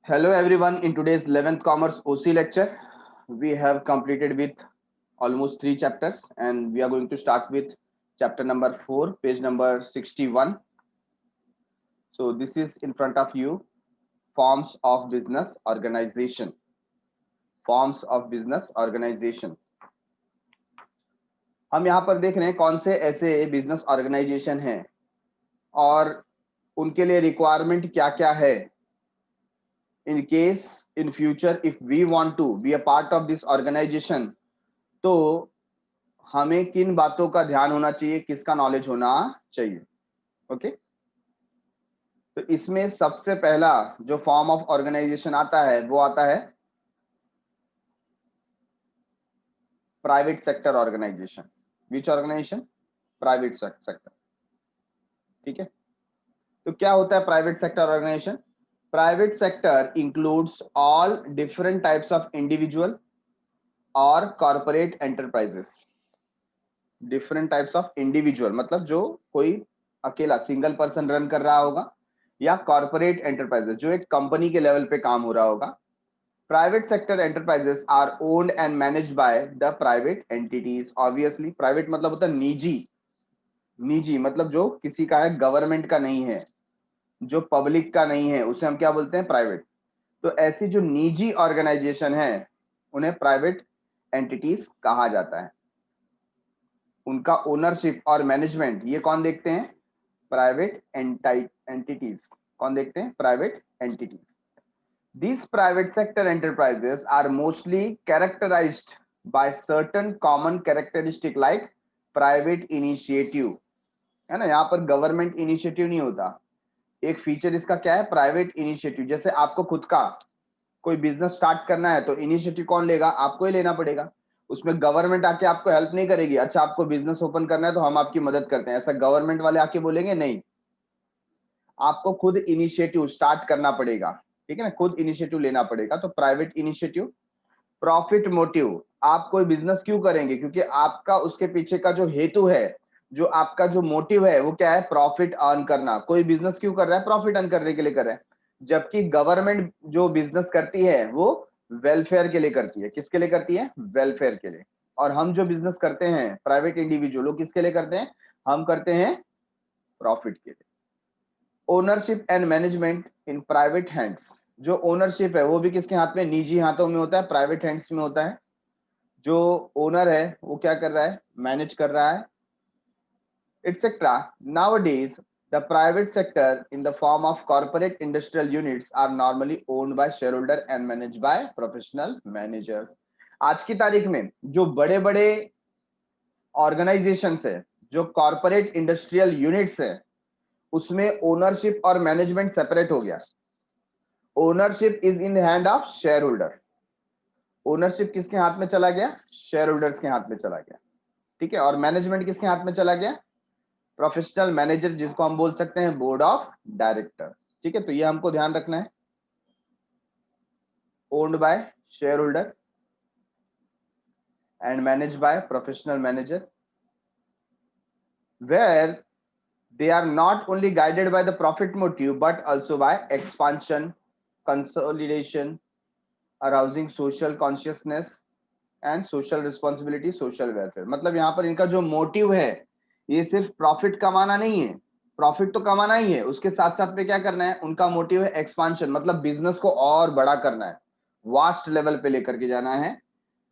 Hello everyone. In today's 11th Commerce OC lecture, we have completed with almost 3 chapters and we are going to start with chapter number 4, page number 61. So this is in front of you, forms of business organization. Forms of business organization. हम यहाँ पर देख रहे हैं कौन से ऐसे business organisation हैं और उनके लिए रिक्वायरमेंट क्या क्या है. In case in future if we want to be a part of this organization, तो हमें किन बातों का ध्यान होना चाहिए, किसका नॉलेज होना चाहिए. ओके, तो इसमें सबसे पहला जो फॉर्म ऑफ ऑर्गेनाइजेशन आता है वो आता है private sector organisation. Which organisation? Private sector. ठीक है, तो क्या होता है private sector organisation? Private sector includes all different types of individual और corporate enterprises. Different types of individual मतलब जो कोई अकेला सिंगल पर्सन रन कर रहा होगा, या कॉर्पोरेट एंटरप्राइजेस जो एक कंपनी के लेवल पे काम हो रहा होगा. Private sector enterprises are owned and managed by the private entities. Obviously private मतलब होता है निजी. निजी मतलब जो किसी का है, गवर्नमेंट का नहीं है, जो पब्लिक का नहीं है, उसे हम क्या बोलते हैं? प्राइवेट. तो ऐसी जो निजी ऑर्गेनाइजेशन है उन्हें प्राइवेट एंटिटीज कहा जाता है. उनका ओनरशिप और मैनेजमेंट ये कौन देखते हैं? Private entities. कौन देखते हैं? Private entities. These private sector enterprises are mostly characterized by certain common characteristic like private initiative. है ना, यहाँ पर गवर्नमेंट इनिशिएटिव नहीं होता. एक फीचर इसका क्या है? Private initiative. जैसे आपको खुद का कोई बिजनेस स्टार्ट करना है तो इनिशिएटिव कौन लेगा? आपको ही लेना पड़ेगा. उसमें गवर्नमेंट आके आपको हेल्प नहीं करेगी. अच्छा आपको बिजनेस ओपन करना है तो हम आपकी मदद करते हैं, ऐसा गवर्नमेंट वाले आके बोलेंगे नहीं. आपको खुद इनिशिएटिव स्टार्ट करना पड़ेगा. ठीक है ना, खुद इनिशिएटिव लेना पड़ेगा. तो प्राइवेट इनिशिएटिव. Profit motive. आप कोई बिजनेस क्यों करेंगे? क्योंकि आपका उसके पीछे का जो हेतु है, जो आपका जो मोटिव है वो क्या है? प्रॉफिट अर्न करना. कोई बिजनेस क्यों कर रहा है? प्रॉफिट अर्न करने के लिए कर रहा है. जबकि गवर्नमेंट जो बिजनेस करती है वो वेलफेयर के लिए करती है. किसके लिए करती है? वेलफेयर के लिए. और हम जो बिजनेस करते हैं प्राइवेट इंडिविजुअल, वो किसके लिए करते हैं? हम करते हैं प्रॉफिट के लिए. Ownership and management in private hands. जो ओनरशिप है वो भी किसके हाथ में? निजी हाथों में होता है, प्राइवेट हैंड्स में होता है. जो ओनर है वो क्या कर रहा है? मैनेज कर रहा है, etcetera. Nowadays the private sector in the form of corporate industrial units are normally owned by shareholder and managed by professional managers. आज की तारीख में जो बड़े बड़े ऑर्गेनाइजेशंस है, जो कॉर्पोरेट इंडस्ट्रियल यूनिट्स है, उसमें ओनरशिप और मैनेजमेंट सेपरेट हो गया. Ownership is in the hand of share holder. Ownership किसके हाथ में चला गया? शेयर होल्डर्स के हाथ में चला गया. ठीक है, और मैनेजमेंट किसके हाथ में चला गया? प्रोफेशनल मैनेजर, जिसको हम बोल सकते हैं बोर्ड ऑफ डायरेक्टर्स. ठीक है, तो ये हमको ध्यान रखना है. Owned by shareholder and manage by professional manager, where they are not only guided by the profit motive but also by expansion, consolidation, arousing social consciousness and social responsibility, social welfare. मतलब यहाँ पर इनका जो motive है ये सिर्फ profit कमाना नहीं है. प्रॉफिट तो कमाना ही है, उसके साथ साथ में क्या करना है? उनका मोटिव है एक्सपांशन, मतलब बिजनेस को और बड़ा करना है, वास्ट लेवल पे लेकर के जाना है.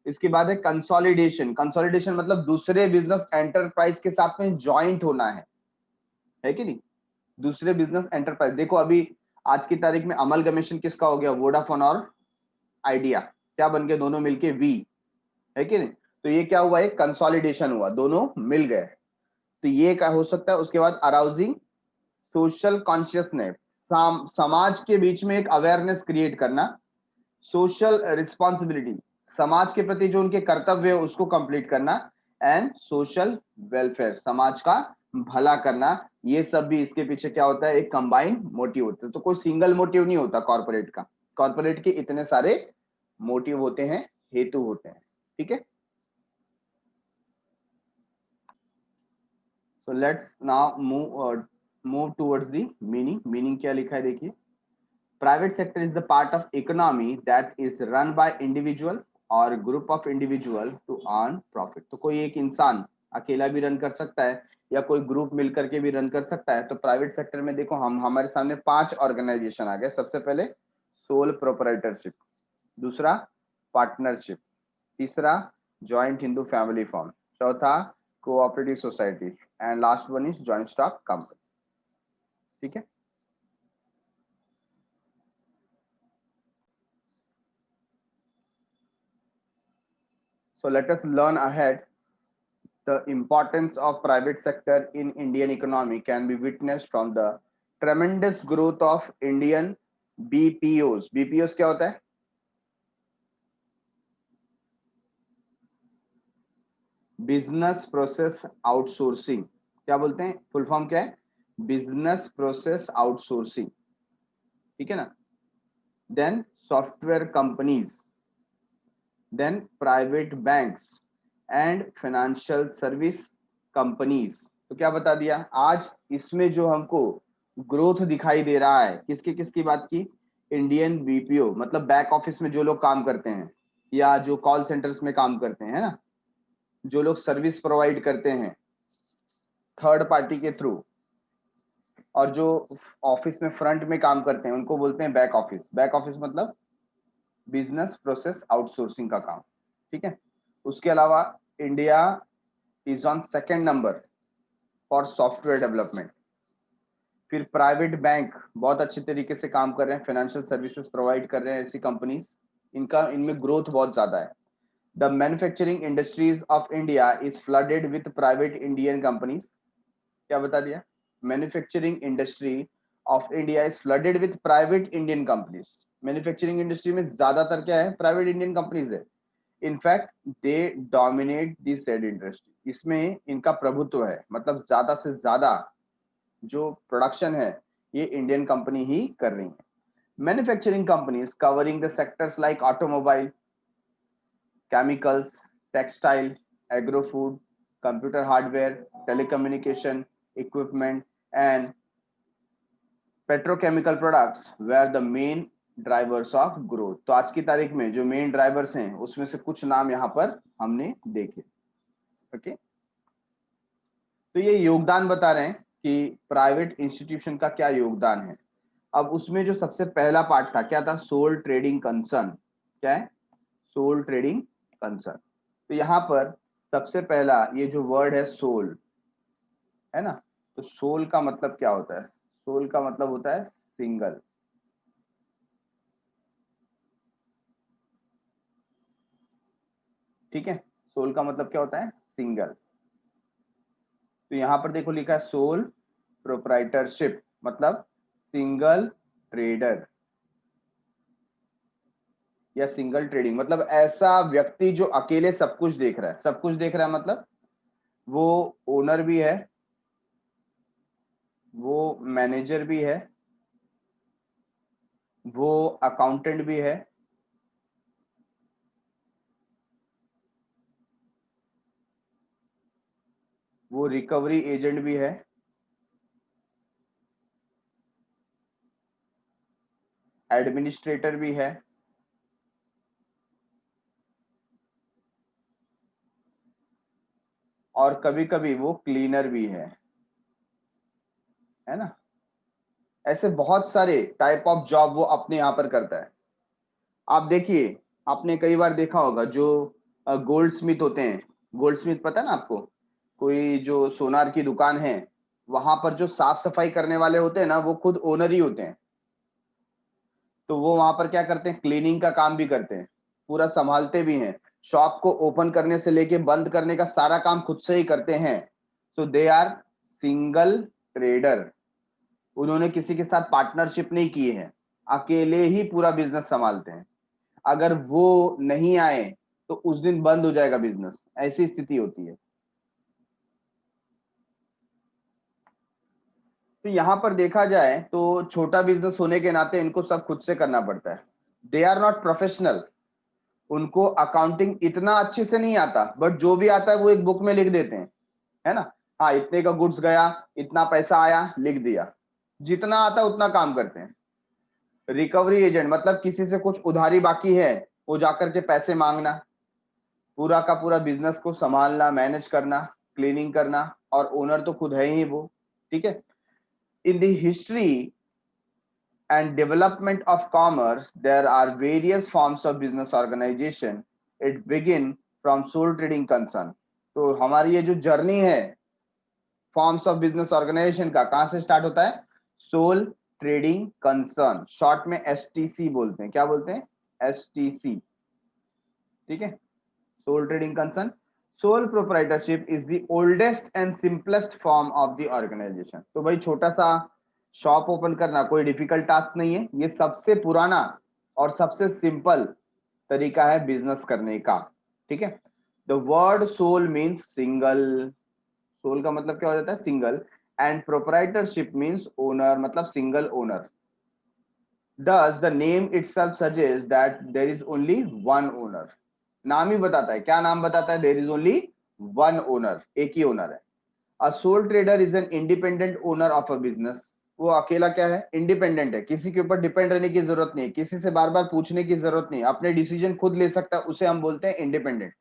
इसके बाद है कंसोलिडेशन. कंसोलिडेशन मतलब दूसरे बिजनेस एंटरप्राइज के साथ में ज्वाइंट होना है कि नहीं? दूसरे बिजनेस एंटरप्राइज. देखो अभी आज की तारीख में अमलगमेशन किसका हो गया? वोडाफोन और आइडिया. क्या बन गए? दोनों मिलके वी. है कि नहीं? तो ये क्या हुआ? एक कंसोलिडेशन हुआ, दोनों मिल गए. तो ये क्या हो सकता है? उसके बाद अराउजिंग सोशल कॉन्शियसनेस. समाज के बीच में एक अवेयरनेस क्रिएट करना. सोशल रिस्पॉन्सिबिलिटी, समाज के प्रति जो उनके कर्तव्य है उसको कंप्लीट करना. एंड सोशल वेलफेयर, समाज का भला करना. ये सब भी इसके पीछे क्या होता है? एक कंबाइंड मोटिव होता है. तो कोई सिंगल मोटिव नहीं होता कॉर्पोरेट का. कॉर्पोरेट के इतने सारे मोटिव होते हैं, हेतु होते हैं. ठीक है, so let's now move towards the meaning. Meaning क्या लिखा है देखिए. Private sector is the part of economy that is run by individual or group of individual to earn profit. तो कोई एक इंसान अकेला भी रन कर सकता है या कोई ग्रुप मिलकर के भी रन कर सकता है। तो प्राइवेट सेक्टर में देखो हम हमारे सामने 5 ऑर्गेनाइजेशन आ गए। सबसे पहले सोल प्रोप्राइटरशिप, दूसरा पार्टनरशिप, तीसरा जॉइंट हिंदू फैमिली फॉर्म, चौथा cooperative society and last one is joint stock company. ठीक है, so let us learn ahead. The importance of private sector in Indian economy can be witnessed from the tremendous growth of Indian BPOs. BPOs क्या होता है? Business process outsourcing. क्या बोलते हैं? Full form क्या है? Business process outsourcing. ठीक है ना? Then software companies, then private banks and financial service companies. तो क्या बता दिया आज इसमें जो हमको ग्रोथ दिखाई दे रहा है, किसकी किसकी बात की? इंडियन बीपीओ, मतलब बैक ऑफिस में जो लोग काम करते हैं या जो कॉल सेंटर्स में काम करते हैं, है ना, जो लोग सर्विस प्रोवाइड करते हैं थर्ड पार्टी के थ्रू, और जो ऑफिस में फ्रंट में काम करते हैं उनको बोलते हैं बैक ऑफिस। बैक ऑफिस मतलब बिजनेस प्रोसेस आउटसोर्सिंग का काम। ठीक है, उसके अलावा India is on second number for software development. फिर प्राइवेट बैंक बहुत अच्छे तरीके से काम कर रहे हैं, फाइनेंशियल सर्विसेज प्रोवाइड कर रहे हैं ऐसी कंपनीज, इनमें ग्रोथ बहुत ज्यादा है। The manufacturing industries of India is flooded with private Indian companies. क्या बता दिया? Manufacturing industry of India is flooded with private Indian companies. Manufacturing industry में ज्यादातर क्या है? प्राइवेट इंडियन कंपनीज है। In fact they dominate the said industry, इसमें इनका प्रभुत्व है, मतलब ज्यादा से ज्यादा जो प्रोडक्शन है ये इंडियन कंपनी ही कर रही है। Manufacturing companies covering the sectors like automobile, chemicals, textile, agro food, computer hardware, telecommunication equipment and petrochemical products were the main drivers of growth. तो आज की तारीख में जो मेन ड्राइवर्स हैं उसमें से कुछ नाम यहाँ पर हमने देखे। ओके, तो ये योगदान बता रहे हैं कि प्राइवेट इंस्टीट्यूशन का क्या योगदान है। अब उसमें जो सबसे पहला पार्ट था क्या था? Sole trading concern. क्या है? Sole trading concern. तो यहाँ पर सबसे पहला ये जो वर्ड है सोल, है ना, तो सोल का मतलब क्या होता है? सोल का मतलब होता है सिंगल। ठीक है, सोल का मतलब क्या होता है? सिंगल। तो यहाँ पर देखो लिखा है सोल प्रोप्राइटरशिप, मतलब सिंगल ट्रेडर या सिंगल ट्रेडिंग, मतलब ऐसा व्यक्ति जो अकेले सब कुछ देख रहा है। सब कुछ देख रहा है मतलब वो ओनर भी है, वो मैनेजर भी है, वो अकाउंटेंट भी है, वो रिकवरी एजेंट भी है, एडमिनिस्ट्रेटर भी है, और कभी कभी वो क्लीनर भी है ना। ऐसे बहुत सारे टाइप ऑफ जॉब वो अपने यहाँ पर करता है। आप देखिए, आपने कई बार देखा होगा जो गोल्ड स्मिथ होते हैं, गोल्ड स्मिथ पता है ना आपको, कोई जो सोनार की दुकान है वहां पर जो साफ सफाई करने वाले होते हैं ना वो खुद ओनर ही होते हैं। तो वो वहां पर क्या करते हैं? क्लीनिंग का काम भी करते हैं, पूरा संभालते भी हैं, शॉप को ओपन करने से लेके बंद करने का सारा काम खुद से ही करते हैं। तो दे आर सिंगल ट्रेडर। उन्होंने किसी के साथ पार्टनरशिप नहीं की है, अकेले ही पूरा बिजनेस संभालते हैं। अगर वो नहीं आए तो उस दिन बंद हो जाएगा बिजनेस, ऐसी स्थिति होती है। तो यहां पर देखा जाए तो छोटा बिजनेस होने के नाते इनको सब खुद से करना पड़ता है। दे आर नॉट प्रोफेशनल, उनको अकाउंटिंग इतना अच्छे से नहीं आता, बट जो भी आता है वो एक बुक में लिख देते हैं, है ना। हाँ, इतने का गुड्स गया, इतना पैसा आया, लिख दिया, जितना आता है उतना काम करते हैं। रिकवरी एजेंट मतलब किसी से कुछ उधारी बाकी है वो जाकर के पैसे मांगना, पूरा का पूरा बिजनेस को संभालना, मैनेज करना, क्लीनिंग करना, और ओनर तो खुद है ही वो, ठीक है। In the history and development of commerce, there are various forms of business organization. It begin from sole trading concern. तो हमारी ये जो जर्नी है फॉर्म्स ऑफ बिजनेस ऑर्गेनाइजेशन का, कहां से स्टार्ट होता है? सोल ट्रेडिंग कंसर्न, शॉर्ट में एसटीसी बोलते हैं। क्या बोलते हैं? एसटीसी, ठीक है। Sole trading concern, sole proprietorship is the oldest and simplest form of the organization. तो भाई छोटा सा शॉप ओपन करना कोई डिफिकल्ट टास्क नहीं है, ये सबसे पुराना और सबसे सिंपल तरीका है बिजनेस करने का, ठीक है। The word sole means single, sole का मतलब क्या हो जाता है? Single, and proprietorship means owner, मतलब single owner. Thus the name itself suggests that there is only one owner. नाम ही बताता है, क्या नाम बताता है? There is only one owner, एक ही ओनर है। A sole trader is an independent owner of a business. वो अकेला क्या है? इंडिपेंडेंट है, किसी के ऊपर डिपेंड रहने की जरूरत नहीं, किसी से बार बार पूछने की जरूरत नहीं, अपने डिसीजन खुद ले सकता है, उसे हम बोलते हैं independent.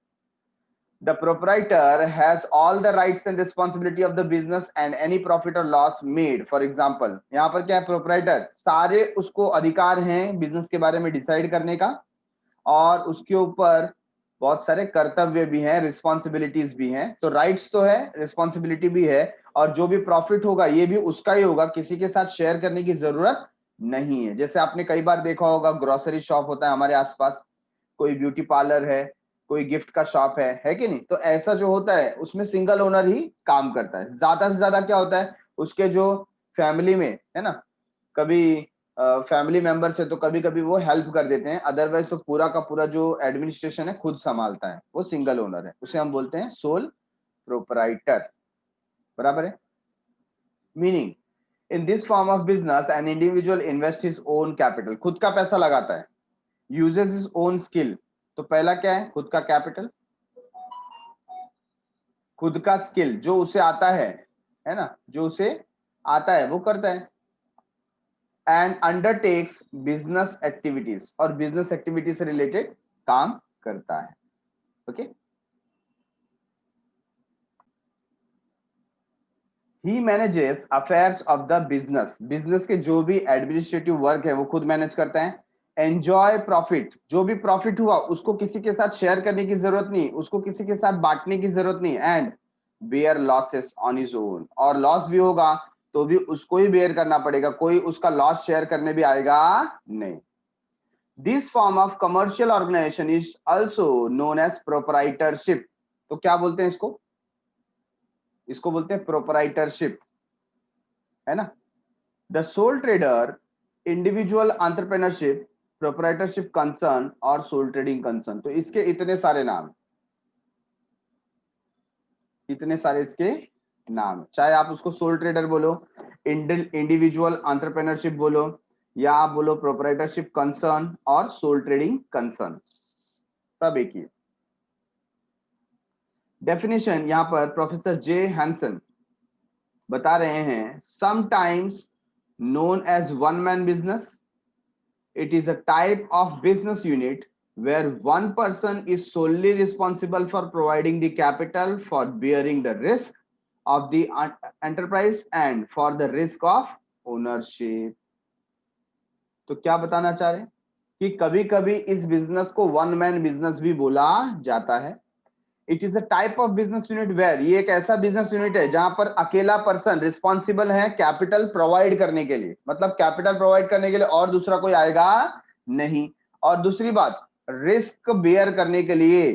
The proprietor has all the rights and responsibility of the business and any profit or loss made. For example, यहाँ पर क्या है? proprietor, सारे उसको अधिकार हैं बिजनेस के बारे में डिसाइड करने का, और उसके ऊपर बहुत सारे कर्तव्य भी हैं, रिस्पॉन्सिबिलिटीज भी हैं। तो राइट्स तो है, रिस्पॉन्सिबिलिटी भी है, और जो भी प्रॉफिट होगा ये भी उसका ही होगा, किसी के साथ शेयर करने की जरूरत नहीं है। जैसे आपने कई बार देखा होगा, ग्रोसरी शॉप होता है हमारे आसपास, कोई ब्यूटी पार्लर है, कोई गिफ्ट का शॉप है कि नहीं? तो ऐसा जो होता है उसमें सिंगल ओनर ही काम करता है। ज्यादा से ज्यादा क्या होता है, उसके जो फैमिली में है ना, कभी फैमिली मेंबर्स है तो कभी कभी वो हेल्प कर देते हैं, अदरवाइज तो पूरा का पूरा जो एडमिनिस्ट्रेशन है खुद संभालता है, वो सिंगल ओनर है, उसे हम बोलते हैं सोल प्रोप्राइटर। बराबर है। Meaning, in this form of business an individual invest his own capital, खुद का पैसा लगाता है, यूजेस हिज ओन स्किल। तो पहला क्या है? खुद का कैपिटल, खुद का स्किल, जो उसे आता है ना, जो उसे आता है वो करता है। एंड अंडरटेक्स बिजनेस एक्टिविटीज, और बिजनेस एक्टिविटी से रिलेटेड काम करता है। Okay. He manages affairs of the business, business के जो भी एडमिनिस्ट्रेटिव वर्क है वो खुद मैनेज करता है। एंजॉय प्रॉफिट, जो भी प्रॉफिट हुआ उसको किसी के साथ शेयर करने की जरूरत नहीं, उसको किसी के साथ बांटने की जरूरत नहीं। And bear losses on his own, और लॉस भी होगा तो भी उसको ही बेयर करना पड़ेगा, कोई उसका लॉस शेयर करने भी आएगा नहीं। This form of commercial organization is also known as proprietorship. तो क्या बोलते हैं इसको? इसको बोलते हैं प्रोप्राइटरशिप, है ना। The sole trader, individual entrepreneurship, proprietorship concern और सोल ट्रेडिंग कंसर्न। तो इसके इतने सारे नाम, इतने सारे इसके नाम, चाहे आप उसको सोल ट्रेडर बोलो, इंडिविजुअल एंटरप्रेन्योरशिप बोलो, या आप बोलो प्रोप्राइटरशिप कंसर्न और सोल ट्रेडिंग कंसर्न, सब एक ही। डेफिनेशन यहां पर प्रोफेसर जे हैंसन बता रहे हैं, sometimes known as one man business, it is a type of business unit where one person is solely responsible for providing the capital, for bearing the risk of the enterprise and for the risk of ownership. तो क्या बताना चाह रहे हैं कि कभी कभी इस बिजनेस को वन मैन बिजनेस भी बोला जाता है। It is a type of business unit where, ये एक ऐसा बिजनेस यूनिट है जहां पर अकेला पर्सन रिस्पॉन्सिबल है कैपिटल प्रोवाइड करने के लिए, मतलब कैपिटल प्रोवाइड करने के लिए और दूसरा कोई आएगा नहीं। और दूसरी बात, रिस्क बेयर करने के लिए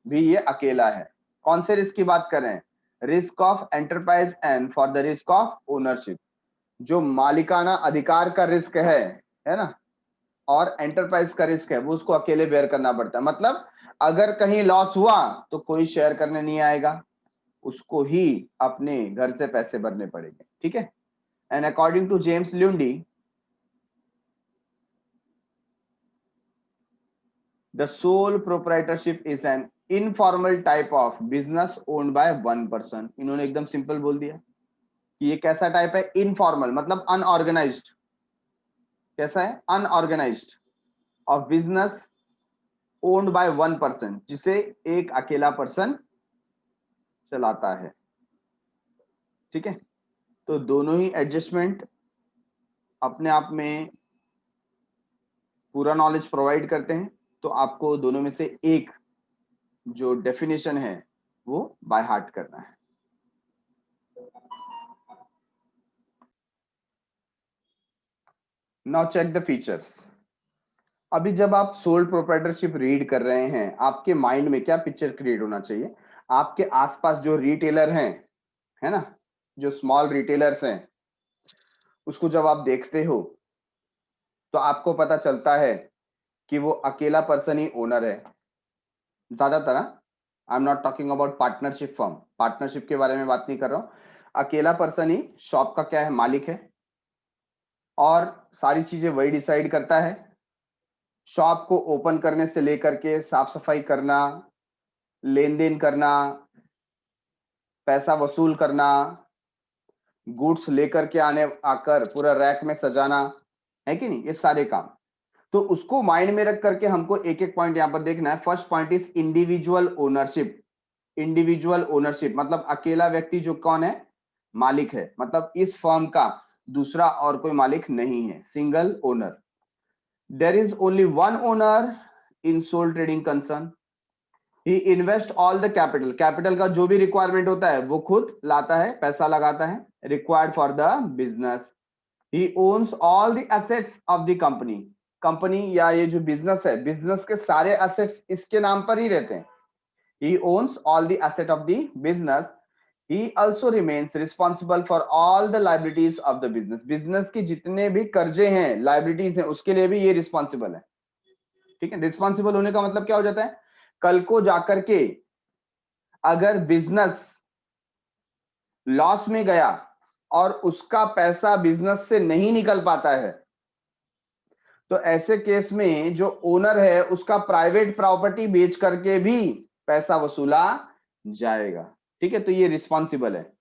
भी ये अकेला है। कौन से रिस्क की बात कर रहे हैं? Risk of enterprise and for the risk of ownership, जो मालिकाना अधिकार का रिस्क है ना, और एंटरप्राइज का रिस्क है, वो उसको अकेले बेयर करना पड़ता है। मतलब अगर कहीं लॉस हुआ तो कोई शेयर करने नहीं आएगा, उसको ही अपने घर से पैसे भरने पड़ेंगे, ठीक है। And according to James Lundy, the sole proprietorship is an informal type of business owned by one person. इन्होंने एकदम सिंपल बोल दिया कि ये कैसा टाइप है? इनफॉर्मल, मतलब अनऑर्गेनाइज्ड, कैसा है, unorganised, of business owned by one person, जिसे एक अकेला पर्सन चलाता है। ठीक है, तो दोनों ही एडजस्टमेंट अपने आप में पूरा नॉलेज प्रोवाइड करते हैं, तो आपको दोनों में से एक जो डेफिनेशन है वो बाय हार्ट करना है। Now check the features. अभी जब आप सोल प्रोप्राइटरशिप रीड कर रहे हैं, आपके माइंड में क्या पिक्चर क्रिएट होना चाहिए? आपके आसपास जो रिटेलर हैं, है ना, जो स्मॉल रिटेलर्स हैं, उसको जब आप देखते हो तो आपको पता चलता है कि वो अकेला पर्सन ही ओनर है ज्यादातर। I am not talking about partnership firm, partnership के बारे में बात नहीं कर रहा हूं। अकेला पर्सन ही शॉप का क्या है, मालिक है, और सारी चीजें वही डिसाइड करता है। शॉप को ओपन करने से लेकर के साफ सफाई करना, लेन देन करना, पैसा वसूल करना, गुड्स लेकर के आने आकर पूरा रैक में सजाना, है कि नहीं, ये सारे काम। तो उसको माइंड में रख करके हमको एक एक पॉइंट यहां पर देखना है। First point is individual ownership. Individual ownership मतलब अकेला व्यक्ति जो कौन है, मालिक है, मतलब इस फर्म का दूसरा और कोई मालिक नहीं है, single owner. There is only one owner in sole trading concern. He invest all the capital, capital का जो भी रिक्वायरमेंट होता है वो खुद लाता है, पैसा लगाता है, required for the business. He owns all the assets of the company, company या ये जो बिजनेस है, बिजनेस के सारे एसेट्स इसके नाम पर ही रहते हैं। he owns all the asset of the business. He also remains responsible for all the liabilities of the business. Business के जितने भी कर्जे हैं, लाइबिलिटीज हैं, उसके लिए भी ये रिस्पॉन्सिबल है। ठीक है, रिस्पॉन्सिबल होने का मतलब क्या हो जाता है, कल को जाकर के अगर बिजनेस लॉस में गया और उसका पैसा बिजनेस से नहीं निकल पाता है, तो ऐसे केस में जो ओनर है उसका प्राइवेट प्रॉपर्टी बेच करके भी पैसा वसूला जाएगा। ठीक है, तो ये रिस्पॉन्सिबल है।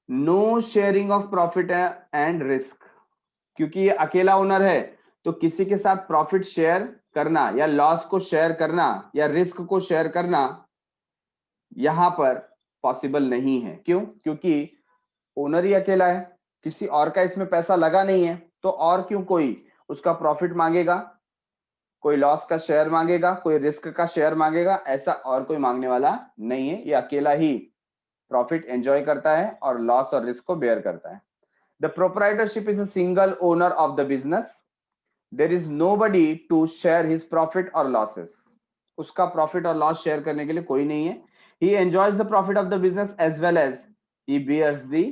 No sharing of profit and risk, क्योंकि ये अकेला ओनर है तो किसी के साथ प्रॉफिट शेयर करना या लॉस को शेयर करना या रिस्क को शेयर करना यहां पर पॉसिबल नहीं है। क्यों? क्योंकि ओनर ही अकेला है, किसी और का इसमें पैसा लगा नहीं है, तो और क्यों कोई उसका प्रॉफिट मांगेगा, कोई लॉस का शेयर मांगेगा, कोई रिस्क का शेयर मांगेगा, ऐसा और कोई मांगने वाला नहीं है। ये अकेला ही प्रॉफिट एंजॉय करता है और लॉस और रिस्क को बेयर करता है। The proprietorship is a single owner of the business. There is nobody to share his profit और लॉसेस। उसका प्रॉफिट और लॉस शेयर करने के लिए कोई नहीं है। He enjoys the profit of the business as well as he bears the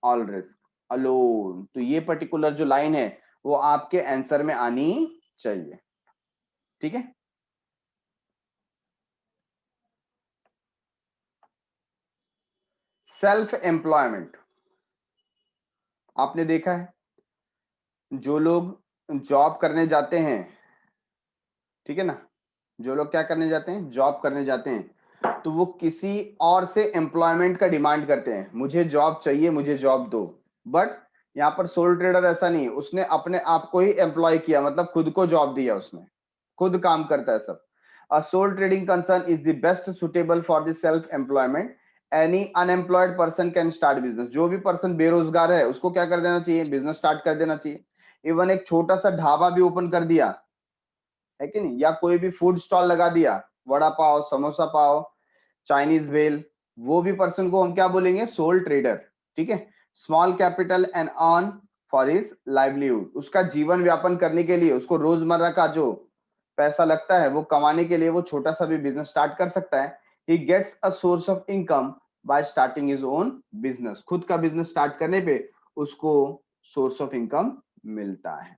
all risk alone. तो ये पर्टिकुलर जो लाइन है वो आपके आंसर में आनी चाहिए। ठीक है, सेल्फ एम्प्लॉयमेंट आपने देखा है, जो लोग जॉब करने जाते हैं, ठीक है ना, जो लोग क्या करने जाते हैं, जॉब करने जाते हैं, तो वो किसी और से एम्प्लॉयमेंट का डिमांड करते हैं, मुझे जॉब चाहिए, मुझे जॉब दो। बट यहाँ पर सोल ट्रेडर ऐसा नहीं, उसने अपने आप को ही एम्प्लॉय किया, मतलब खुद को जॉब दिया, उसने खुद काम करता है सब। A sole trading concern is the best suitable for the self employment. Any unemployed person can start business. जो भी पर्सन बेरोजगार है उसको क्या कर देना चाहिए, बिजनेस स्टार्ट कर देना चाहिए। इवन एक छोटा सा ढाबा भी ओपन कर दिया, है कि नहीं, या कोई भी फूड स्टॉल लगा दिया, वड़ा पाव, समोसा पाव, चाइनीज भेल, वो भी पर्सन को हम क्या बोलेंगे, सोल ट्रेडर। ठीक है, small capital and earn for his livelihood. उसका जीवन व्यापन करने के लिए, उसको रोजमर्रा का जो पैसा लगता है वो कमाने के लिए वो छोटा सा भी बिजनेस स्टार्ट कर सकता है। He gets a source of income by starting his own business. खुद का बिजनेस स्टार्ट करने पे उसको सोर्स ऑफ इनकम मिलता है।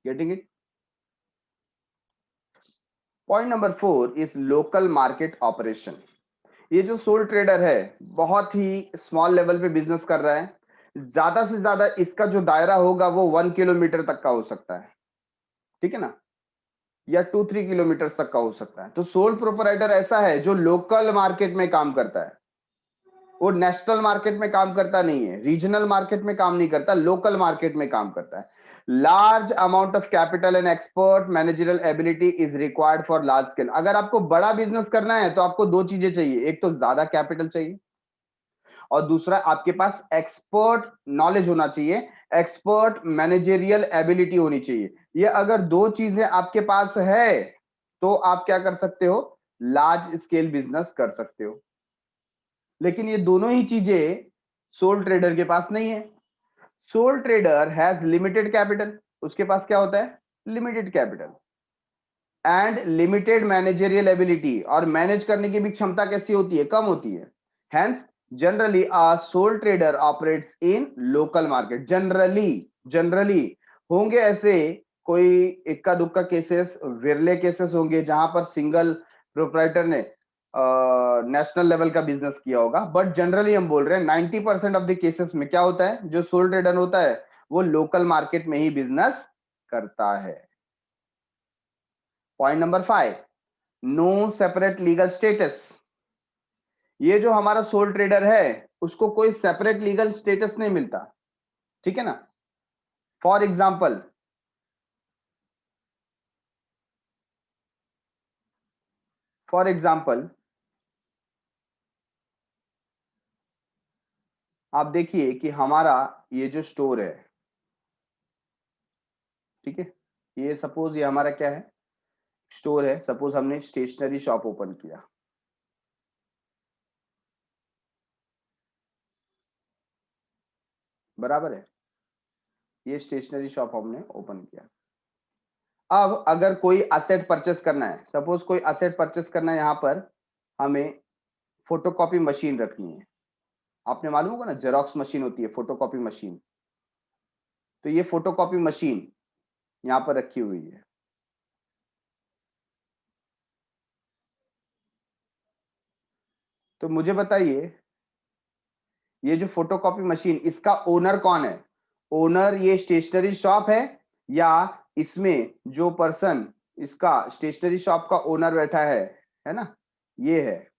Getting it? Point number 4 is local market operation. ये जो सोल ट्रेडर है बहुत ही स्मॉल लेवल पे बिजनेस कर रहा है, ज्यादा से ज्यादा इसका जो दायरा होगा वो 1 किलोमीटर तक का हो सकता है, ठीक है ना, या 2-3 किलोमीटर तक का हो सकता है। तो सोल प्रोपराइटर ऐसा है जो लोकल मार्केट में काम करता है, वो नेशनल मार्केट में काम करता नहीं है, रीजनल मार्केट में काम नहीं करता, लोकल मार्केट में काम करता है। Large amount of capital and expert managerial ability is required for large scale. अगर आपको बड़ा बिजनेस करना है तो आपको दो चीजें चाहिए, एक तो ज्यादा कैपिटल चाहिए और दूसरा आपके पास एक्सपर्ट नॉलेज होना चाहिए, एक्सपर्ट मैनेजरियल एबिलिटी होनी चाहिए। ये अगर दो चीजें आपके पास है तो आप क्या कर सकते हो, लार्ज स्केल बिजनेस कर सकते हो। लेकिन ये दोनों ही चीजें सोल ट्रेडर के पास नहीं है। Sole trader has limited capital, उसके पास क्या होता है, limited capital and limited managerial ability, और मैनेज करने की भी क्षमता कैसी होती है, कम होती है। Hence generally a soul trader operates in local market. Generally होंगे ऐसे कोई इक्का दुक्का केसेस, विरले केसेस होंगे जहां पर सिंगल प्रोप्राइटर ने नेशनल लेवल का बिजनेस किया होगा, बट जनरली हम बोल रहे हैं 90% ऑफ द केसेस में क्या होता है, जो सोल ट्रेडर होता है वो लोकल मार्केट में ही बिजनेस करता है। Point number 5, no separate legal status. ये जो हमारा सोल ट्रेडर है उसको कोई सेपरेट लीगल स्टेटस नहीं मिलता, ठीक है ना। फॉर एग्जाम्पल आप देखिए कि हमारा ये जो स्टोर है, ठीक है, ये सपोज ये हमारा क्या है, स्टोर है। सपोज हमने स्टेशनरी शॉप ओपन किया, बराबर है, ये स्टेशनरी शॉप हमने ओपन किया। अब अगर कोई असेट परचेस करना है, सपोज कोई असेट परचेस करना है, यहां पर हमें फोटोकॉपी मशीन रखनी है। आपने मालूम होगा ना, जेरोक्स मशीन होती है, फोटोकॉपी मशीन। तो ये फोटोकॉपी मशीन यहां पर रखी हुई है। तो मुझे बताइए, ये जो फोटोकॉपी मशीन, इसका ओनर कौन है, ओनर ये स्टेशनरी शॉप है या इसमें जो पर्सन इसका स्टेशनरी शॉप का ओनर बैठा है ना, ये है।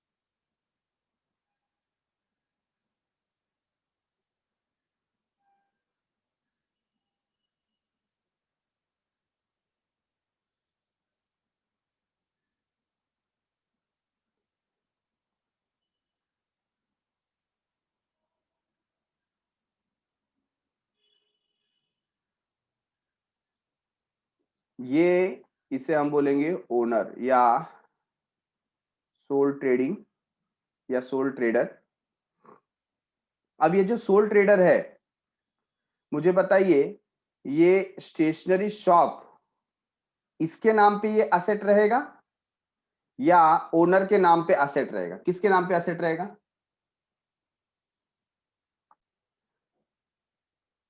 ये इसे हम बोलेंगे ओनर या सोल ट्रेडिंग या सोल ट्रेडर। अब ये जो सोल ट्रेडर है, मुझे बताइए, ये स्टेशनरी शॉप इसके नाम पे ये असेट रहेगा या ओनर के नाम पे असेट रहेगा, किसके नाम पे असेट रहेगा।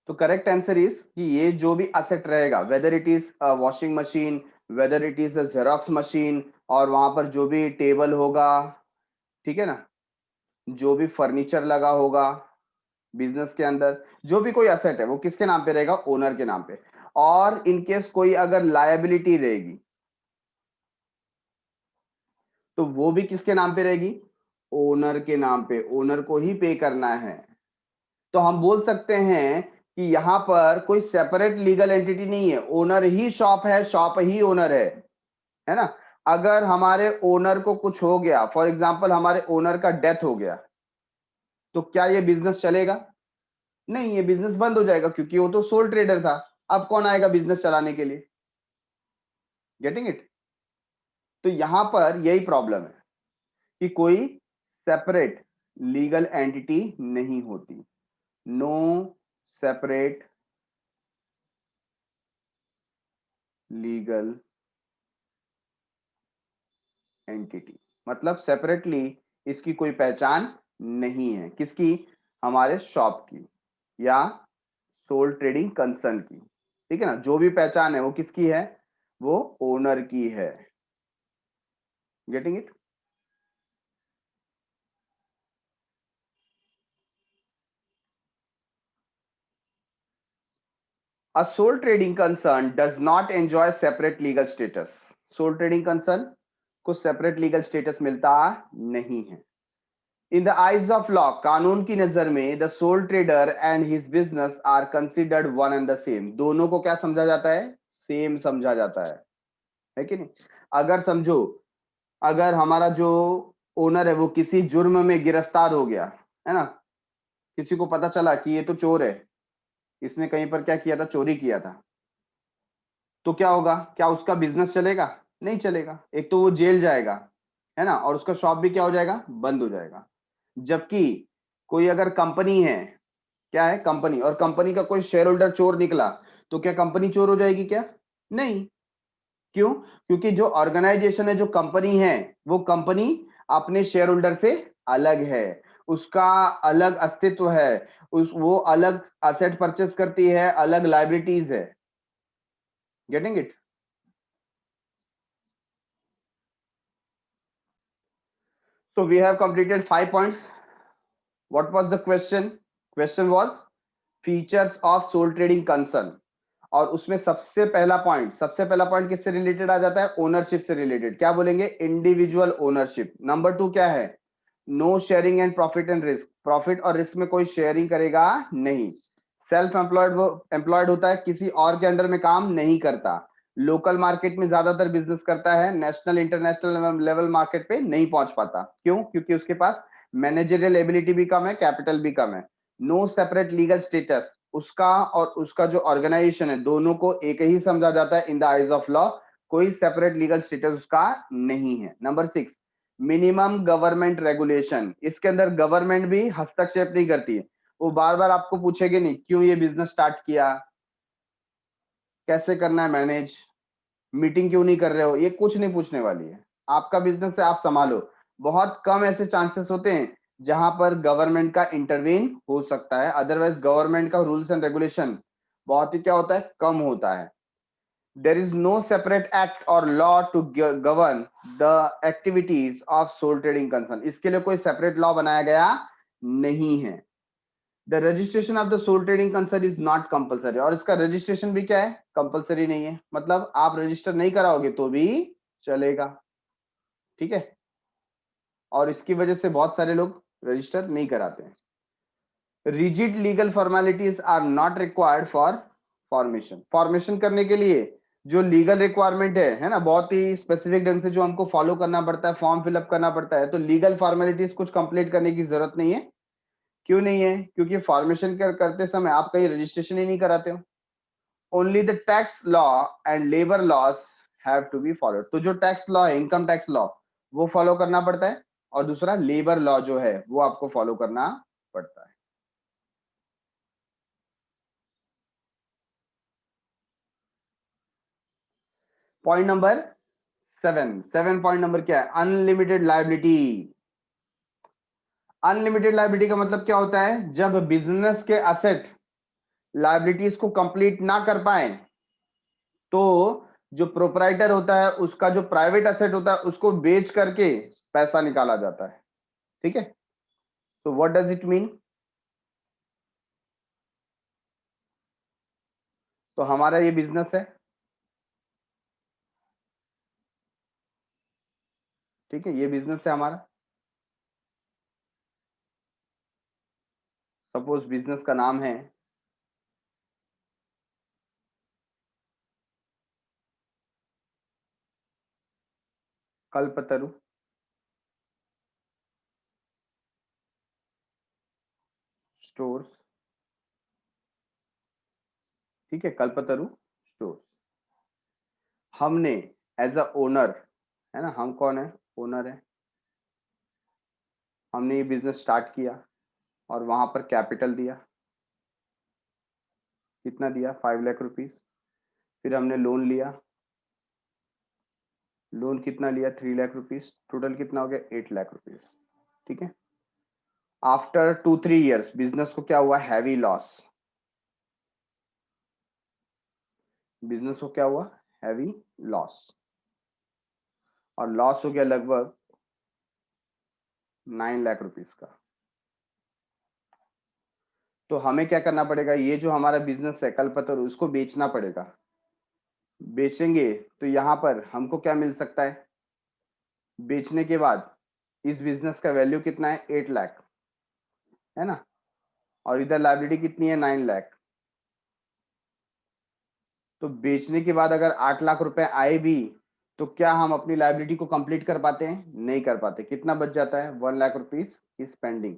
तो करेक्ट आंसर इज कि ये जो भी असेट रहेगा, whether it is washing machine, whether it is xerox machine, और वहां पर जो भी टेबल होगा, ठीक है ना, जो भी फर्नीचर लगा होगा बिजनेस के अंदर, जो भी कोई असेट है वो किसके नाम पे रहेगा, ओनर के नाम पे। और इनकेस कोई अगर लायबिलिटी रहेगी तो वो भी किसके नाम पे रहेगी, ओनर के नाम पे, ओनर को ही पे करना है। तो हम बोल सकते हैं कि यहां पर कोई सेपरेट लीगल एंटिटी नहीं है, ओनर ही शॉप है, शॉप ही ओनर है ना। अगर हमारे ओनर को कुछ हो गया, फॉर एग्जांपल हमारे ओनर का डेथ हो गया, तो क्या ये बिजनेस चलेगा, नहीं, ये बिजनेस बंद हो जाएगा, क्योंकि वो तो सोल ट्रेडर था। अब कौन आएगा बिजनेस चलाने के लिए, गेटिंग इट। तो यहां पर यही प्रॉब्लम है कि कोई सेपरेट लीगल एंटिटी नहीं होती, नो सेपरेट लीगल एंटिटी, मतलब सेपरेटली इसकी कोई पहचान नहीं है, किसकी, हमारे शॉप की या सोल ट्रेडिंग कंसर्न की, ठीक है ना। जो भी पहचान है वो किसकी है, वो ओनर की है, getting it. A sole trading concern does not enjoy separate legal status. Sole trading concern को सेपरेट लीगल स्टेटस मिलता नहीं है। In the eyes of law, कानून की नजर में the sole trader and his business are considered one and the same. दोनों को क्या समझा जाता है? सेम समझा जाता है कि नहीं? अगर समझो, अगर हमारा जो ओनर है वो किसी जुर्म में गिरफ्तार हो गया, है ना, किसी को पता चला कि ये तो चोर है, इसने कहीं पर क्या किया था, चोरी किया था, तो क्या होगा? क्या उसका बिजनेस चलेगा? नहीं चलेगा। एक तो वो जेल जाएगा, है ना, और उसका शॉप भी क्या हो जाएगा? बंद हो जाएगा। जबकि कोई अगर कंपनी है, क्या है, कंपनी, और कंपनी का कोई शेयर होल्डर चोर निकला, तो क्या कंपनी चोर हो जाएगी क्या? नहीं। क्यों? क्योंकि जो ऑर्गेनाइजेशन है, जो कंपनी है, वो कंपनी अपने शेयर होल्डर से अलग है, उसका अलग अस्तित्व है, वो अलग असेट परचेस करती है, अलग लाइबिलिटीज है। Getting it? So we have completed 5 points. What was the question? Question was features of sole trading concern. और उसमें सबसे पहला पॉइंट किससे रिलेटेड आ जाता है? ओनरशिप से रिलेटेड। क्या बोलेंगे? Individual ownership. नंबर 2 क्या है? No sharing and profit and risk. Profit और रिस्क में कोई शेयरिंग करेगा नहीं। सेल्फ एम्प्लॉयड, वो एम्प्लॉयड होता है, किसी और के अंडर में काम नहीं करता, लोकल मार्केट में ज्यादातर बिजनेस करता है, नेशनल इंटरनेशनल लेवल मार्केट पे नहीं पहुंच पाता। क्यों? क्योंकि उसके पास मैनेजरियल एबिलिटी भी कम है, कैपिटल भी कम है। नो सेपरेट लीगल स्टेटस, उसका और उसका जो ऑर्गेनाइजेशन है, दोनों को एक ही समझा जाता है in the eyes of law, कोई सेपरेट लीगल स्टेटस उसका नहीं है। Number 6, minimum government regulation. इसके अंदर गवर्नमेंट भी हस्तक्षेप नहीं करती है। वो बार बार आपको पूछेगे नहीं क्यों ये बिजनेस स्टार्ट किया, कैसे करना है मैनेज, मीटिंग क्यों नहीं कर रहे हो, ये कुछ नहीं पूछने वाली है। आपका बिजनेस है, आप संभालो। बहुत कम ऐसे चांसेस होते हैं जहां पर गवर्नमेंट का इंटरवीन हो सकता है, अदरवाइज गवर्नमेंट का रूल्स एंड रेगुलेशन बहुत ही क्या होता है? कम होता है। There is no separate act और law to govern the activities of sole trading concern. इसके लिए कोई सेपरेट लॉ बनाया गया नहीं है। The registration of the sole trading concern is not compulsory. और इसका रजिस्ट्रेशन भी क्या है? कंपलसरी नहीं है। मतलब आप रजिस्टर नहीं कराओगे तो भी चलेगा। ठीक है? और इसकी वजह से बहुत सारे लोग रजिस्टर नहीं कराते हैं। Rigid legal formalities are not required for formation. Formation करने के लिए जो लीगल रिक्वायरमेंट है ना, बहुत ही स्पेसिफिक ढंग से जो हमको फॉलो करना पड़ता है, फॉर्म फिलअप करना पड़ता है, तो लीगल फॉर्मेलिटीज कुछ कंप्लीट करने की जरूरत नहीं है। क्यों नहीं है? क्योंकि फॉर्मेशन करते समय आप कहीं रजिस्ट्रेशन ही नहीं कराते हो। Only the tax law and labour laws have to be followed. तो जो टैक्स लॉ है, इनकम टैक्स लॉ, वो फॉलो करना पड़ता है, और दूसरा लेबर लॉ जो है वो आपको फॉलो करना पड़ता है। पॉइंट नंबर 7 पॉइंट नंबर क्या है? Unlimited liability. अनलिमिटेड लायबिलिटी का मतलब क्या होता है? जब बिजनेस के असेट लायबिलिटीज को कंप्लीट ना कर पाए, तो जो प्रोपराइटर होता है, उसका जो प्राइवेट एसेट होता है, उसको बेच करके पैसा निकाला जाता है। ठीक है? तो व्हाट डज इट मीन? तो हमारा ये बिजनेस है, ठीक है, ये बिजनेस है हमारा। सपोज बिजनेस का नाम है कल्पतरु स्टोर्स। ठीक है, कल्पतरु स्टोर्स। हमने एज अ ओनर, है ना, हम कौन है? ओनर है। हमने ये बिजनेस स्टार्ट किया और वहां पर कैपिटल दिया। कितना दिया? 5 लाख रुपीज। फिर हमने लोन लिया। लोन कितना लिया? 3 लाख रुपीज। टोटल कितना हो गया? 8 लाख रुपीज। ठीक है? आफ्टर 2-3 ईयर्स बिजनेस को क्या हुआ? Heavy loss. बिजनेस को क्या हुआ? Heavy loss. और लॉस हो गया लगभग 9 लाख रुपीज का। तो हमें क्या करना पड़ेगा? ये जो हमारा बिजनेस है कल्पतरु, उसको बेचना पड़ेगा। बेचेंगे तो यहाँ पर हमको क्या मिल सकता है? बेचने के बाद इस बिजनेस का वैल्यू कितना है 8 लाख, है ना, और इधर लायबिलिटी कितनी है 9 लाख। तो बेचने के बाद अगर 8 लाख रुपए आए भी तो क्या हम अपनी लायबिलिटी को कंप्लीट कर पाते हैं? नहीं कर पाते। कितना बच जाता है? 1 लाख रुपीस इज पेंडिंग,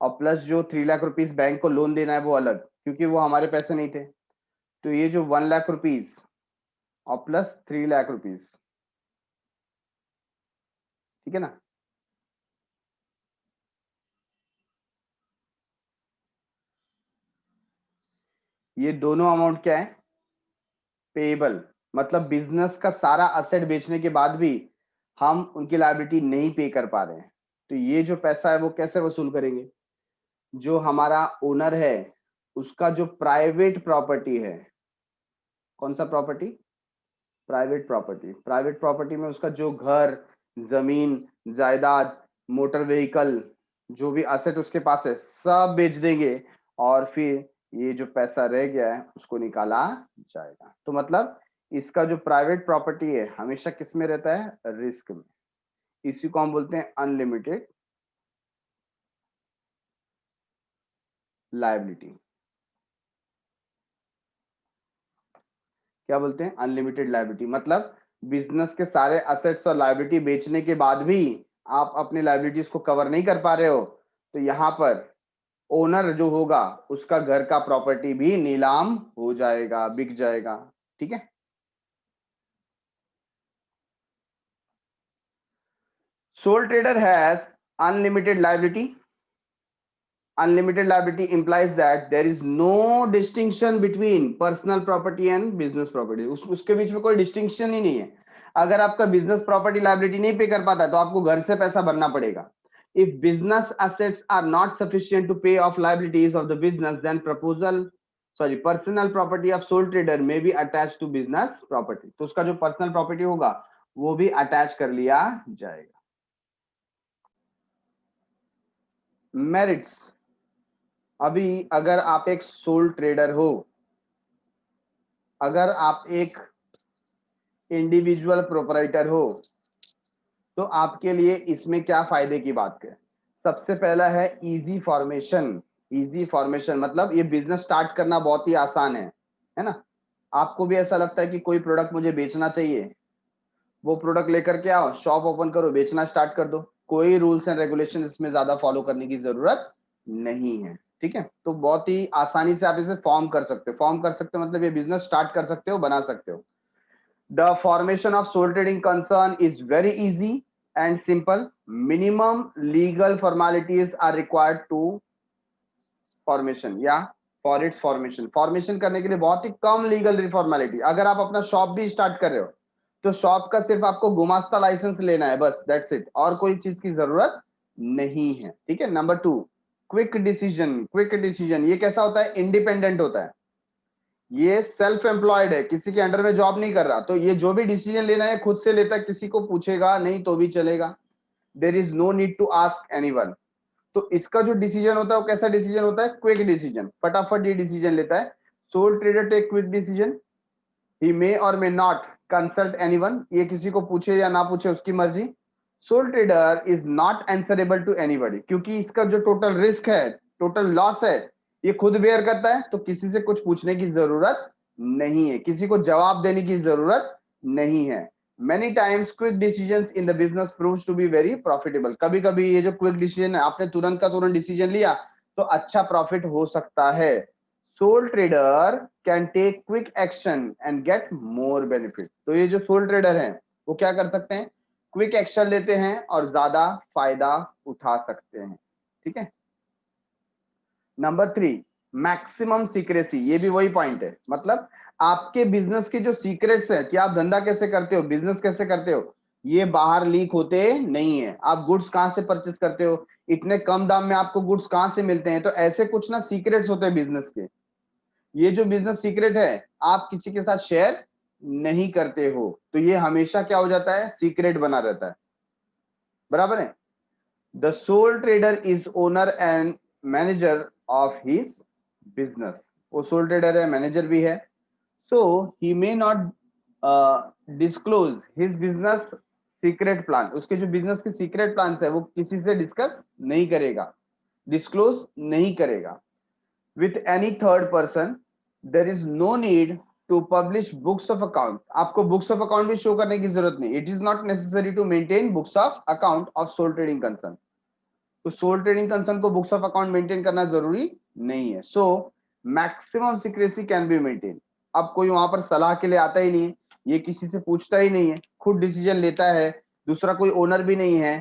और प्लस जो 3 लाख रुपीस बैंक को लोन देना है वो अलग, क्योंकि वो हमारे पैसे नहीं थे। तो ये जो 1 लाख रुपीस और प्लस 3 लाख रुपीस, ठीक है ना, ये दोनों अमाउंट क्या है? पेएबल। मतलब बिजनेस का सारा असेट बेचने के बाद भी हम उनकी लायबिलिटी नहीं पे कर पा रहे हैं, तो ये जो पैसा है वो कैसे वसूल करेंगे? जो हमारा ओनर है उसका जो प्राइवेट प्रॉपर्टी है, कौन सा property? Private property. Private property में उसका जो घर, जमीन, जायदाद, मोटर व्हीकल, जो भी असेट उसके पास है सब बेच देंगे, और फिर ये जो पैसा रह गया है उसको निकाला जाएगा। तो मतलब इसका जो प्राइवेट प्रॉपर्टी है हमेशा किस में रहता है? रिस्क में। इसी को हम बोलते हैं अनलिमिटेड लायबिलिटी। क्या बोलते हैं? Unlimited liability. मतलब बिजनेस के सारे असेट्स और लायबिलिटी बेचने के बाद भी आप अपनी लायबिलिटीज को कवर नहीं कर पा रहे हो, तो यहां पर ओनर जो होगा उसका घर का प्रॉपर्टी भी नीलाम हो जाएगा, बिक जाएगा। ठीक है। Sole trader has unlimited liability. Unlimited liability implies that there is no distinction between personal property and business property. उसके बीच में कोई डिस्टिंक्शन ही नहीं है। अगर आपका बिजनेस प्रॉपर्टी लायबिलिटी नहीं पे कर पाता तो आपको घर से पैसा भरना पड़ेगा। If business assets are not sufficient to pay off liabilities of the business, then personal property of sole trader may be attached to business property. तो उसका जो personal property होगा वो भी अटैच कर लिया जाएगा। मेरिट्स। अभी अगर आप एक सोल ट्रेडर हो, अगर आप एक इंडिविजुअल प्रोपराइटर हो, तो आपके लिए इसमें क्या फायदे की बात है? सबसे पहला है इजी फॉर्मेशन। इजी फॉर्मेशन मतलब ये बिजनेस स्टार्ट करना बहुत ही आसान है ना। आपको भी ऐसा लगता है कि कोई प्रोडक्ट मुझे बेचना चाहिए, वो प्रोडक्ट लेकर के आओ, शॉप ओपन करो, बेचना स्टार्ट कर दो। कोई रूल्स एंड रेगुलेशन इसमें ज्यादा फॉलो करने की जरूरत नहीं है। ठीक है। तो बहुत ही आसानी से आप इसे फॉर्म कर सकते हो। फॉर्म कर सकते हो मतलब ये बिजनेस स्टार्ट कर सकते हो, बना सकते हो। The formation of sole trading concern is very easy and simple. Minimum legal formalities are required to formation या फॉर इट्स फॉर्मेशन। फॉर्मेशन करने के लिए बहुत ही कम लीगल फॉर्मेलिटी। अगर आप अपना शॉप भी स्टार्ट कर रहे हो तो शॉप का सिर्फ आपको गुमास्ता लाइसेंस लेना है, बस, दैट्स इट, और कोई चीज की जरूरत नहीं है। ठीक है। Number 2, quick decision. Quick decision ये कैसा होता है? इंडिपेंडेंट होता है। ये सेल्फ एम्प्लॉयड है, किसी के अंडर में जॉब नहीं कर रहा, तो ये जो भी डिसीजन लेना है खुद से लेता है, किसी को पूछेगा नहीं तो भी चलेगा। There is no need to ask anyone. तो इसका जो डिसीजन होता है वो कैसा डिसीजन होता है? Quick decision. फटाफट ये डिसीजन लेता है। Sole trader take quick decision. He may और मे नॉट कंसल्ट एनीवन। ये किसी को पूछे या ना पूछे उसकी मर्जी। Sole trader is not answerable to anybody, क्योंकि इसका जो टोटल रिस्क है, टोटल लॉस है, ये खुद बेयर करता है, तो किसी से कुछ पूछने की जरूरत नहीं है, किसी को जवाब देने की जरूरत नहीं है। Many times quick decisions in the business proves to be very profitable. कभी कभी ये जो क्विक डिसीजन है, आपने तुरंत का तुरंत डिसीजन लिया तो अच्छा प्रॉफिट हो सकता है। Sole trader can take quick action and get more benefit. तो ये जो सोल ट्रेडर हैं वो क्या कर सकते हैं? क्विक एक्शन लेते हैं और ज्यादा फायदा उठा सकते हैं। ठीक है। Number 3, maximum secrecy. ये भी वही पॉइंट है। मतलब आपके बिजनेस के जो सीक्रेट्स है कि आप धंधा कैसे करते हो, बिजनेस कैसे करते हो, ये बाहर लीक होते नहीं है। आप गुड्स कहां से परचेस करते हो, इतने कम दाम में आपको गुड्स कहां से मिलते हैं, तो ऐसे कुछ ना सीक्रेट्स होते हैं बिजनेस के। ये जो बिजनेस सीक्रेट है आप किसी के साथ शेयर नहीं करते हो, तो ये हमेशा क्या हो जाता है? सीक्रेट बना रहता है। बराबर है। The sole trader is owner and manager of his business. वो सोल ट्रेडर है, मैनेजर भी है। So he may not disclose his business secret plan, उसके जो बिजनेस के सीक्रेट प्लान है वो किसी से डिस्कस नहीं करेगा, डिस्क्लोज नहीं करेगा। With any third person there is no need to publish books of account. आपको बुक्स ऑफ अकाउंट भी शो करने की जरूरत नहीं। It is not necessary to maintain books of account of sole trading concern. तो sole trading concern को books of account maintain करना जरूरी नहीं है। So maximum secrecy can be maintain. अब कोई वहां पर सलाह के लिए आता ही नहीं है, ये किसी से पूछता ही नहीं है, खुद डिसीजन लेता है, दूसरा कोई ओनर भी नहीं है,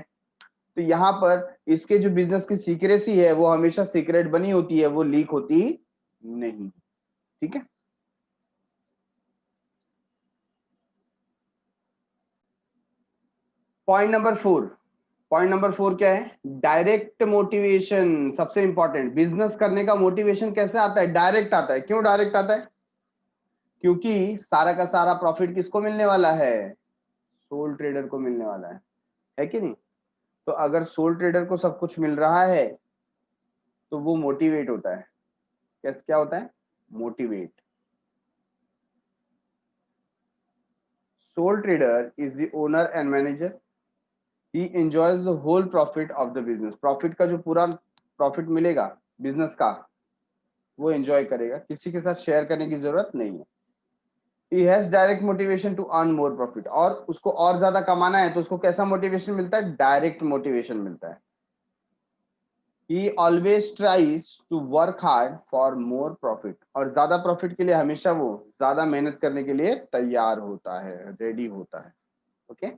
तो यहाँ पर इसके जो बिजनेस की सीक्रेसी है वो हमेशा सीक्रेट बनी होती है, वो लीक होती नहीं। ठीक है। पॉइंट नंबर 4, पॉइंट नंबर 4 क्या है? Direct motivation. सबसे इंपॉर्टेंट, बिजनेस करने का मोटिवेशन कैसे आता है? डायरेक्ट आता है। क्यों डायरेक्ट आता है? क्योंकि सारा का सारा प्रॉफिट किसको मिलने वाला है? सोल ट्रेडर को मिलने वाला है कि नहीं? तो अगर सोल ट्रेडर को सब कुछ मिल रहा है तो वो मोटिवेट होता है। कैसे, क्या होता है? Motivate. Sole trader is the owner and manager. He enjoys the whole profit of the business. Profit का जो पूरा प्रॉफिट मिलेगा बिजनेस का, वो एंजॉय करेगा, किसी के साथ शेयर करने की जरूरत नहीं है। He has direct motivation to earn more profit। और उसको और ज्यादा कमाना है तो उसको कैसा मोटिवेशन मिलता है? डायरेक्ट मोटिवेशन मिलता है। He always tries to work hard for more profit। और ज्यादा प्रॉफिट के लिए हमेशा वो ज्यादा मेहनत करने के लिए तैयार होता है, रेडी होता है। Okay.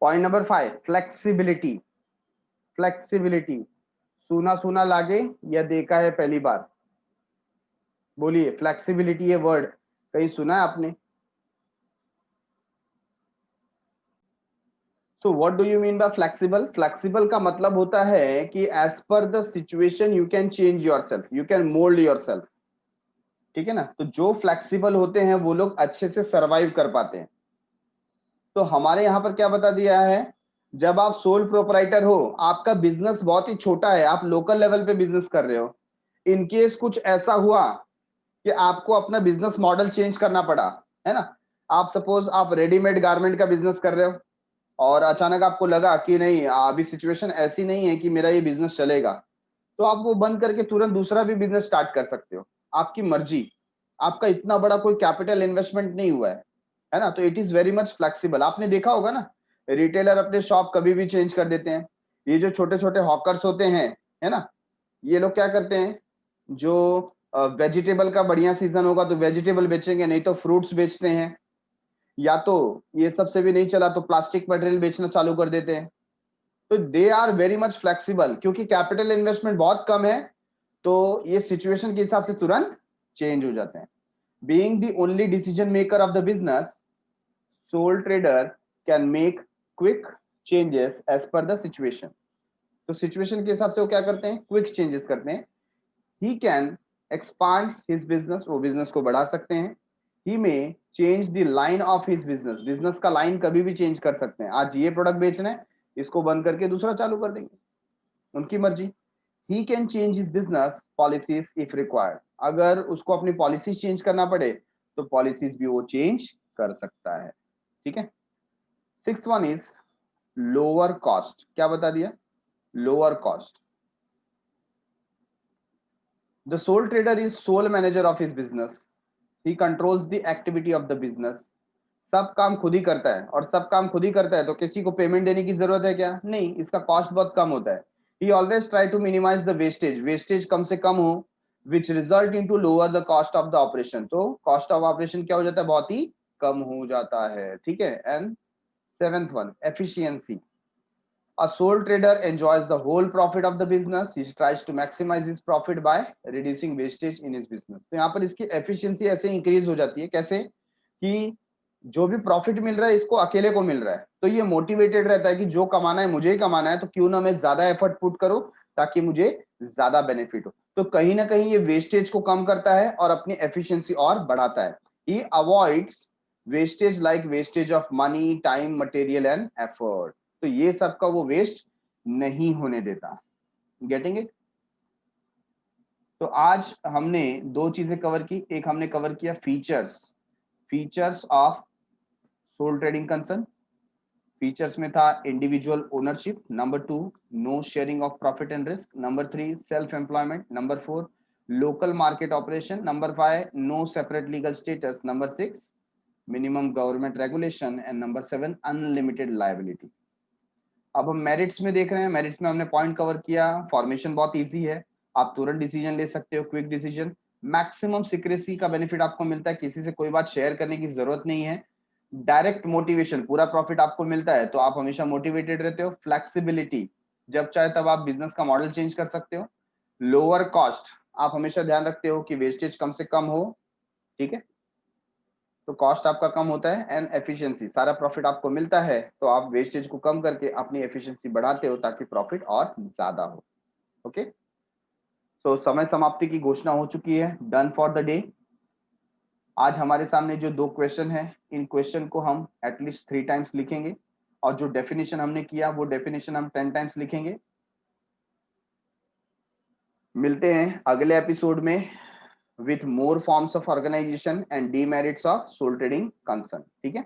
Point number 5, flexibility. Flexibility सुना सुना लागे या देखा है पहली बार? बोलिए, फ्लेक्सिबिलिटी ये वर्ड कहीं सुना है आपने? So what do you mean by flexible? Flexible का मतलब होता है कि as per the situation you can change yourself, you can mould yourself. ठीक है ना? तो जो फ्लेक्सिबल होते हैं वो लोग अच्छे से सरवाइव कर पाते हैं। तो हमारे यहाँ पर क्या बता दिया है, जब आप सोल प्रोपराइटर हो, आपका बिजनेस बहुत ही छोटा है, आप लोकल लेवल पे बिजनेस कर रहे हो, इनकेस कुछ ऐसा हुआ कि आपको अपना बिजनेस मॉडल चेंज करना पड़ा, है ना? आप सपोज आप रेडीमेड गारमेंट का बिजनेस कर रहे हो और अचानक आपको लगा कि नहीं, अभी सिचुएशन ऐसी नहीं है कि मेरा ये बिजनेस चलेगा, तो आप वो बंद करके तुरंत दूसरा भी बिजनेस स्टार्ट कर सकते हो, आपकी मर्जी। आपका इतना बड़ा कोई कैपिटल इन्वेस्टमेंट नहीं हुआ है ना? तो it is very much flexible. आपने देखा होगा ना, रिटेलर अपने शॉप कभी भी चेंज कर देते हैं। ये जो छोटे छोटे हॉकर्स होते हैं, है ना, ये लोग क्या करते हैं, जो वेजिटेबल का बढ़िया सीजन होगा तो वेजिटेबल बेचेंगे, नहीं तो फ्रूट्स बेचते हैं, या तो ये सबसे भी नहीं चला तो प्लास्टिक मटेरियल बेचना चालू कर देते हैं। तो they are very much flexible, क्योंकि कैपिटल इन्वेस्टमेंट बहुत कम है, तो ये सिचुएशन के हिसाब से तुरंत चेंज हो जाते हैं। Being the only decision maker of the business, sole trader can make quick changes as per the situation. तो सिचुएशन के हिसाब से वो क्या करते हैं? क्विक चेंजेस करते हैं। He can expand his business, वो बिजनेस को बढ़ा सकते हैं। ही में change the line of his business, business का लाइन कभी भी चेंज कर सकते हैं। आज ये प्रोडक्ट बेचना है, इसको बंद करके दूसरा चालू कर देंगे, उनकी मर्जी। He can change his business policies if required. अगर उसको अपनी पॉलिसीज चेंज करना पड़े तो पॉलिसीज भी वो चेंज कर सकता है। ठीक है। Sixth one is lower cost. क्या बता दिया? Lower cost. The sole trader is sole manager of his business. He controls the activity of the business. सब काम खुद ही करता है, और सब काम खुद ही करता है तो किसी को पेमेंट देने की जरूरत है क्या? नहीं, इसका कॉस्ट बहुत कम होता है। He always try to minimise the wastage, wastage कम से कम हो, which result in to lower the cost of the operation. तो कॉस्ट ऑफ ऑपरेशन क्या हो जाता है? बहुत ही कम हो जाता है। ठीक है। And seventh one, efficiency. A sole trader enjoys the whole profit of the business. He tries to maximize his profit by reducing wastage in his business. तो यहाँ पर इसकी एफिशिएंसी ऐसे इंक्रीज हो जाती है, कैसे कि जो भी प्रॉफिट मिल रहा है इसको अकेले को मिल रहा है, तो ये मोटिवेटेड रहता है कि जो कमाना है मुझे ही कमाना है, तो क्यों ना मैं ज्यादा एफर्ट पुट करूं ताकि मुझे ज्यादा बेनिफिट हो। तो कहीं ना कहीं ये वेस्टेज को कम करता है और अपनी एफिशिएंसी और बढ़ाता है। He avoids wastage like wastage of money, time, material and effort. तो ये सब का वो वेस्ट नहीं होने देता। Getting it? तो आज हमने दो चीजें कवर की, एक हमने कवर किया features of sole trading concern. Features में था individual ownership, number 2 no sharing of profit and risk, number 3 self employment, number 4 local market operation, number 5 no separate legal status, number 6 minimum government regulation and number 7 unlimited liability. अब हम merits में देख रहे हैं, merits में हमने point cover किया। Formation बहुत इजी है, आप तुरंत डिसीजन ले सकते हो, क्विक डिसीजन। मैक्सिमम सिक्रेसी का बेनिफिट आपको मिलता है, किसी से कोई बात शेयर करने की जरूरत नहीं है। डायरेक्ट मोटिवेशन, पूरा प्रॉफिट आपको मिलता है तो आप हमेशा मोटिवेटेड रहते हो। फ्लेक्सिबिलिटी, जब चाहे तब आप बिजनेस का मॉडल चेंज कर सकते हो। लोअर कॉस्ट, आप हमेशा ध्यान रखते हो कि वेस्टेज कम से कम हो, ठीक है, तो कॉस्ट आपका कम होता है। एंड एफिशिएंसी, सारा प्रॉफिट आपको मिलता है तो आप वेस्टेज को कम करके अपनी एफिशिएंसी बढ़ाते हो ताकि प्रॉफिट और ज्यादा हो। ओके, तो समय समाप्ति की घोषणा हो चुकी है, डन फॉर द डे। आज हमारे सामने जो दो क्वेश्चन है, इन क्वेश्चन को हम एटलीस्ट 3 टाइम्स लिखेंगे और जो डेफिनेशन हमने किया वो डेफिनेशन हम 10 टाइम्स लिखेंगे। मिलते हैं अगले एपिसोड में with more forms of organization and demerits of soul trading concern, ठीक है।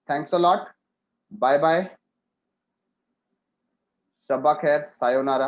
Thanks a lot, bye bye, शब्बा खैर, सायोनारा।